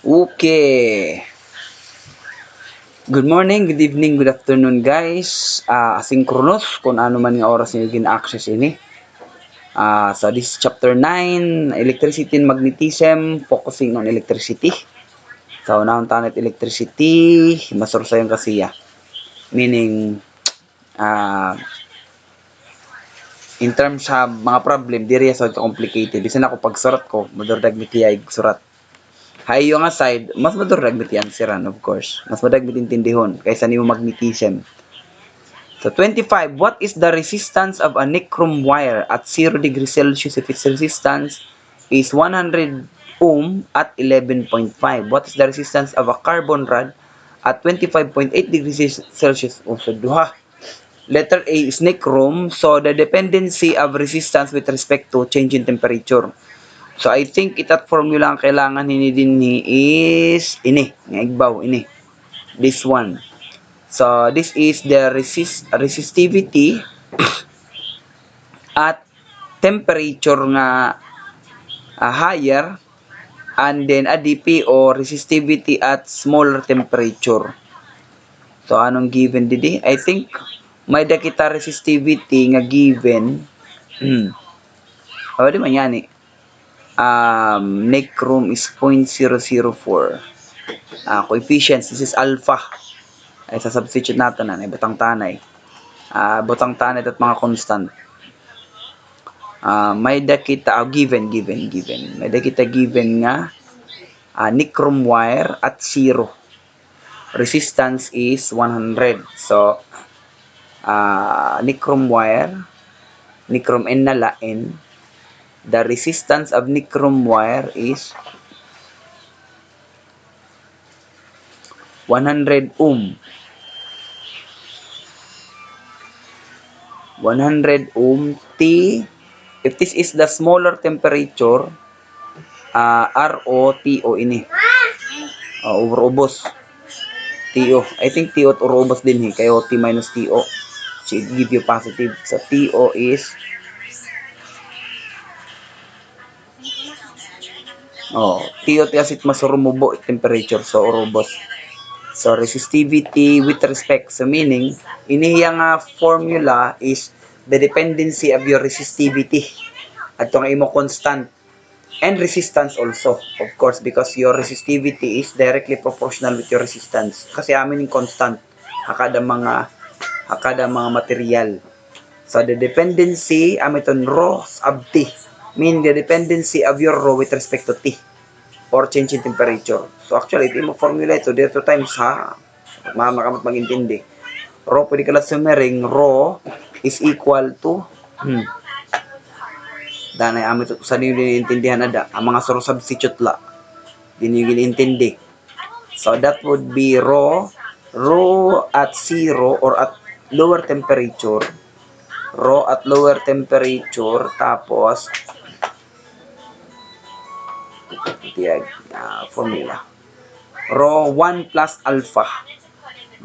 Okay. Good morning, good evening, good afternoon guys. Asynchronous kung ano man yung oras nyo gina-access ini. So this is chapter 9, electricity and magnetism, focusing on electricity. So naon tanet electricity, masursayon kasi ya. Meaning in terms sa mga problem, diri sa complicated. Bisan ako pagsurat ko, madurdag mi tiyay surat. Hayo nga side, mas madurdag mit yan siran of course. Mas madagmit intindihon kaysa nimo magnetism. So 25, what is the resistance of a nichrome wire at 0 degrees Celsius if its resistance is 100 ohm at 11.5? What is the resistance of a carbon rod at 25.8 degrees Celsius? So duha. Letter A is nichrome, so the dependency of resistance with respect to change in temperature. So I think itat formula ang kailangan ini dinhi is ini, nga igbaw ini. This one. So this is the resistivity at temperature nga higher, and then ADP or resistivity at smaller temperature. So anong given didi? I think may dakita resistivity nga given. Di man yan eh. Nichrome is 0.004. Coefficients, this is alpha. Ay sa substitute natin na, butang tanay. Butang tanay at mga constant. May dakita, given. May dakita given nga nichrome wire at 0. Resistance is 100. So, nichrome wire, nichrome N na lain, the resistance of nichrome wire is 100 ohm. 100 ohm T. If this is the smaller temperature, RO, TO ini. Ubos. TO. I think TO at ubos din kaya T minus TO. So it give you positive. So TO is TO kasi mas rumubo temperature, so urubos. So resistivity with respect, so meaning inihiyang formula is the dependency of your resistivity at ang imo constant and resistance also, of course, because your resistivity is directly proportional with your resistance kasi amin yung constant kada mga material. So the dependency amiton rho of T, mean the dependency of your rho with respect to T or change in temperature. So actually, ito mo formula ito dito times ha. Makamat magintindi. Rho, pwede ka lang summering, rho is equal to danay amin ito sa nyo intindihan na da. Ang mga soro substitute la. Di nyo ginintindi. So that would be rho at 0 or at lower temperature. Rho at lower temperature, tapos formula. Rho 1 plus alpha.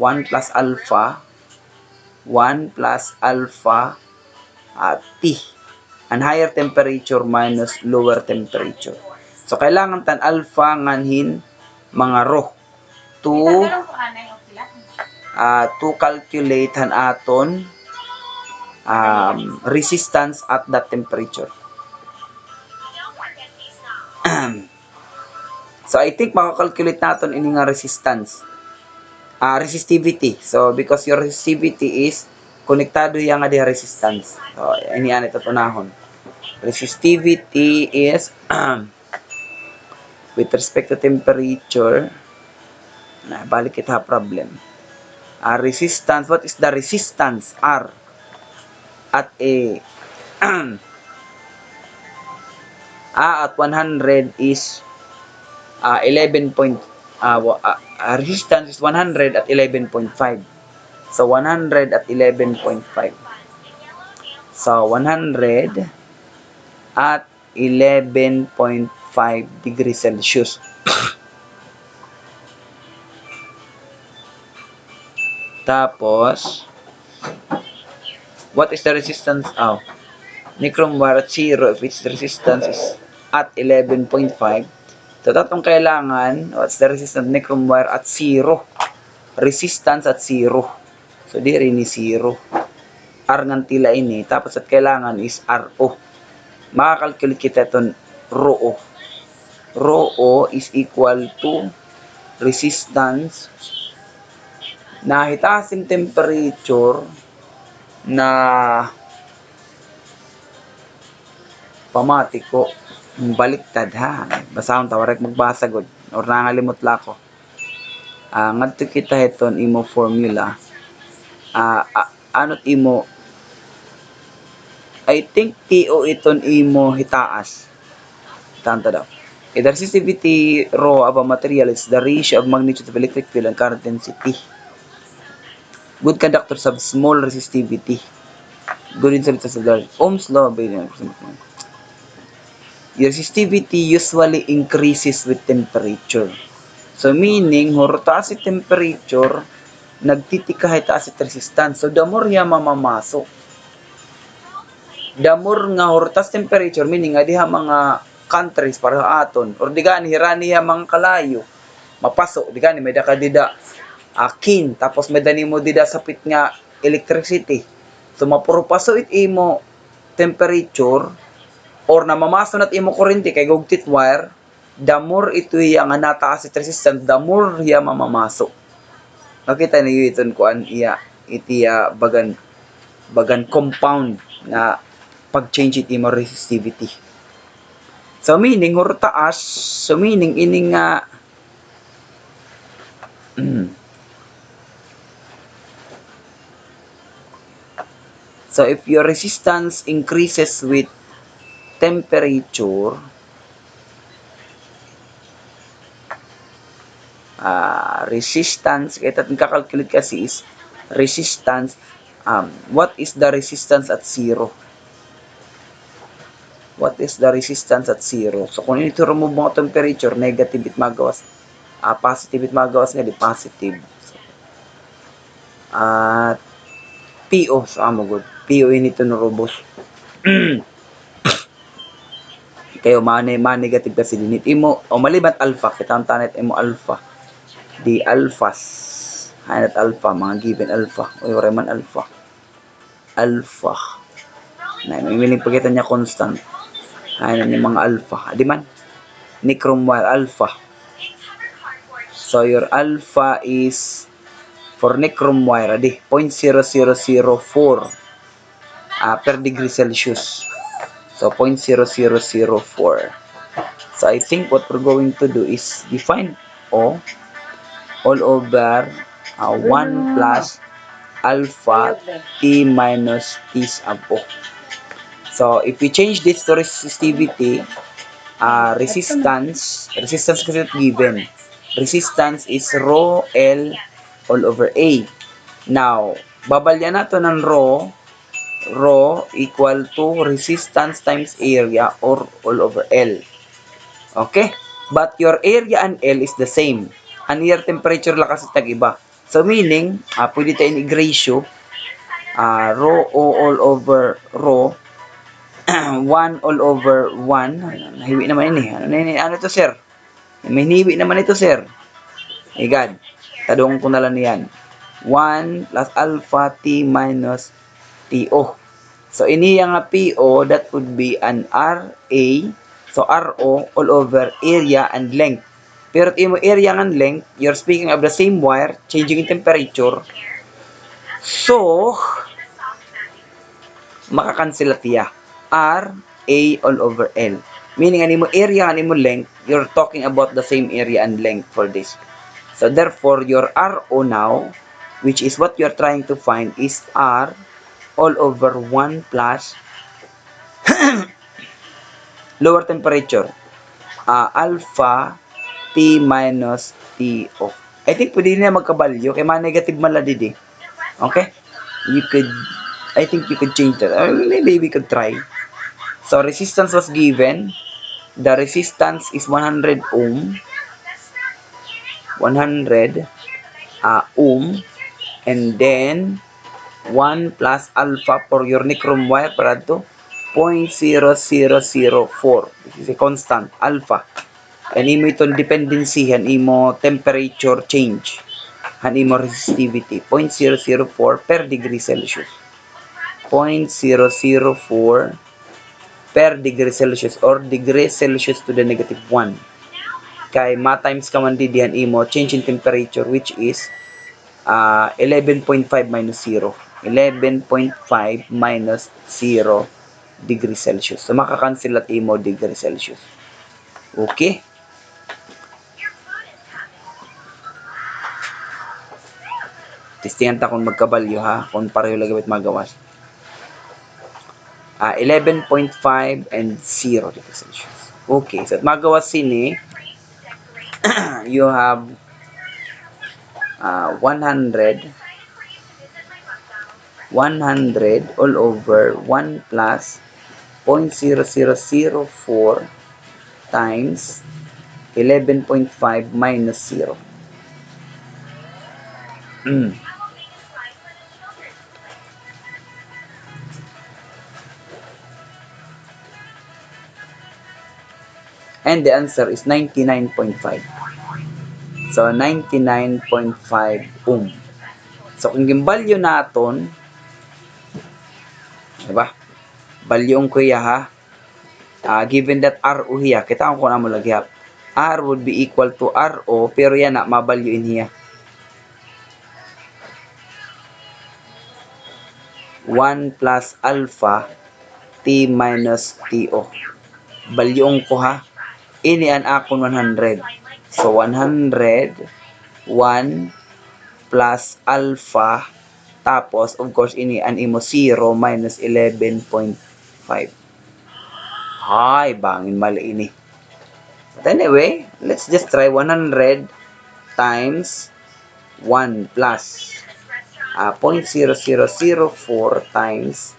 1 plus alpha T. And higher temperature minus lower temperature. So, kailangan tan alpha nganhin mga rho to calculate han aton resistance at that temperature. So, I think makakalculate natin ini nga resistance. Resistivity. So, because your resistivity is konektado yang nga di resistance. So, ini ito tunahon. Resistivity is with respect to temperature. Balik kita problem. Resistance, what is the resistance? R at at 100 is 11. Resistance is 100 at 11.5. So 100 at 11.5. So 100 at 11.5 degrees Celsius. Tapos, what is the resistance? Nichrome wire at 0 if its resistance is at 11.5. So, tatong kailangan, what's the resistance of nichrome wire at 0? Resistance at 0. So, di rin ni 0. R ng tila ini. Tapos, at kailangan is RO. Makakalculate kita itong RO. RO is equal to resistance na hitasing temperature na pamatiko. Baliktad ha. Basahon tawarek magbasa god or nangalimot la ko. Ngadto kita heton imo formula. Anot imo I think TO iton imo hitaas. Tanto daw. The resistivity rho of a material is the ratio of magnitude of electric field and current density. Good conductors have small resistivity. Good insulators of large. Ohm's law. Your resistivity usually increases with temperature. So meaning, taas si temperature, nagtitikahay taas si resistance. So the more niya mamamasok. The more nga taas temperature, meaning nga diha mga countries para aton, or di gani hirani mga kalayo, mapasok, di gani may daka dida akin, tapos may dani mo dida sapit nga electricity. So mapuro paso it imo temperature, or na mamaso nat imo kurente kay gugtit wire, the more ito iya nga nataas it resistance, the more iya mamamasok. Nakita niyo iton kuan iya itiya bagan compound na pag-change it imo resistivity. So meaning taas, so meaning ining nga so if your resistance increases with temperature, resistance, kaya natin kakalculate kasi is resistance, what is the resistance at 0? What is the resistance at 0? So kung ito remove mo temperature, negative it magawas, positive it magawas nga di positive. At PO, so amo good. PO inito no robos. Kayo negative kasi dinit imo o maliban alpha kita ang tanet imo alpha di alphas hanat alpha mga given alpha o man alpha na may miling pagkita niya constant hanat ni mga alpha di man nichrome wire alpha. So your alpha is for nichrome wire di 0.0004 per degree Celsius. So 0.0004. So I think what we're going to do is define O all over 1 plus alpha T minus T sub O. So if we change this to resistivity, resistance kasi given. Resistance is rho L all over A. Now, babalyan nato ng rho equal to resistance times area or all over L. Okay? But your area and L is the same. Ang air temperature lang kasi tag-iba. So meaning, pwede tayo i-ratio rho O all over rho 1 all over 1. Nahiwi naman ini. Ano to sir? May hiniwi naman ito sir. God. Tadong ko na lang yan. 1 plus alpha T minus TO. So, iniya nga PO, that would be an RA, so RO, all over area and length. Pero imo area and length, you're speaking of the same wire, changing in temperature. So, makakansela tiya. RA all over L. Meaning, animo area, animo length, you're talking about the same area and length for this. So, therefore, your RO now, which is what you're trying to find, is R all over 1 plus lower temperature alpha T minus TO. I think pwede na magkabalyo kay negative man la didi. Okay? I think you could change that. Maybe we could try. So resistance was given. The resistance is 100 ohm. 100 ohm, and then 1 plus alpha for your nichrome wire para to 0.0004. This is a constant alpha. And imo itong dependency, han imo temperature change, han imo resistivity, 0.004 per degree Celsius. 0.004 per degree Celsius or degree Celsius to the negative 1. Kay ma-times ka man diyan imo change in temperature which is 11.5 minus 0. 11.5 minus 0 degree Celsius. So makakancel at imo degree Celsius. Okay? Testingan ta kung magkabalyo ha, kung pareho lagawit magawas. 11.5 and 0 degree Celsius. Okay, so at magawas sini, you have 100 all over 1 plus 0.0004 times 11.5 minus 0. And the answer is 99.5. So, 99.5 ohm. So, kung yung value naton, diba? Value ang kuya ha. Given that RO hiya, kita ko na mo lagi ha. R would be equal to RO, pero yan na, ma-value in hiya. 1 plus alpha T minus TO. Balyong ko ha. Ini an akon 100. So 100 1 plus alpha tapos of course ini an imo 0 minus 11.5. Hay, bangin mali ini. But anyway, let's just try 100 times 1 plus 0.0004 times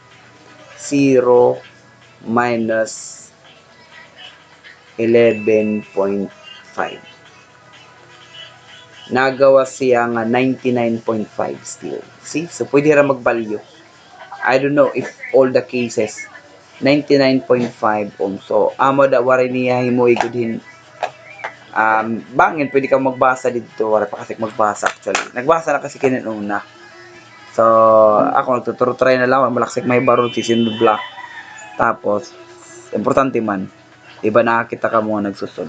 0 minus 11.5. Nagawa siya nga 99.5 still. See? So, pwede ra mag-value. I don't know if all the cases 99.5 ohm. So, amo da wari niya himo igudhin. Bangin, pwede kang magbasa dito. Wala pa kasi magbasa actually. Nagbasa na kasi kinununa. So, ako nagtuturo-try na lang. Malaksik may barul, sisinod block. Tapos, importante man. Iba nakakita ka mo nagsusol.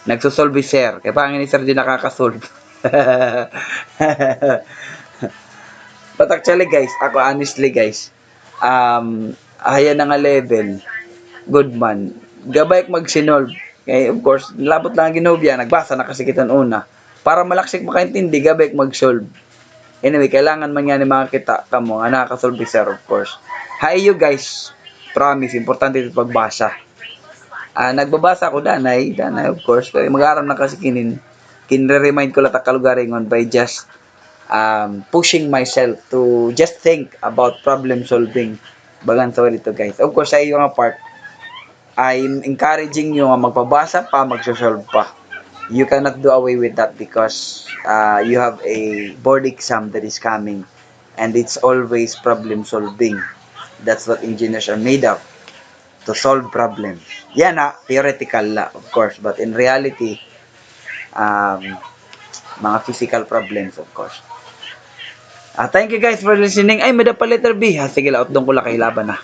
Nagsusolve sir. Kaya pangin ni sir di nakakasolve. But actually guys, ako honestly guys, ayan na nga level, good man. Gabay magsinolve. Okay, of course, labot lang ang ginobya, nagbasa na kasi kitan una. Para malaksik makaintindi, gabay mag-solve. Anyway, kailangan man yan mga kita kamo nga nakakasolve sir of course. Hi you guys, promise, importante ito pagbasa. Nagbabasa ako danay of course, kaya mag-aram na kasi kinre-remind ko lang kalugaringon by just pushing myself to just think about problem solving. Bagan so dito guys. Of course, sa iyo nga part, I'm encouraging you nga magpabasa pa, magsosolve pa. You cannot do away with that because you have a board exam that is coming and it's always problem solving. That's what engineers are made of, to solve problems. Yan na, theoretical la, of course, but in reality, mga physical problems, of course. Thank you guys for listening. Ay, may pa letter B. Sige, laot doon ko lang kahilaban na.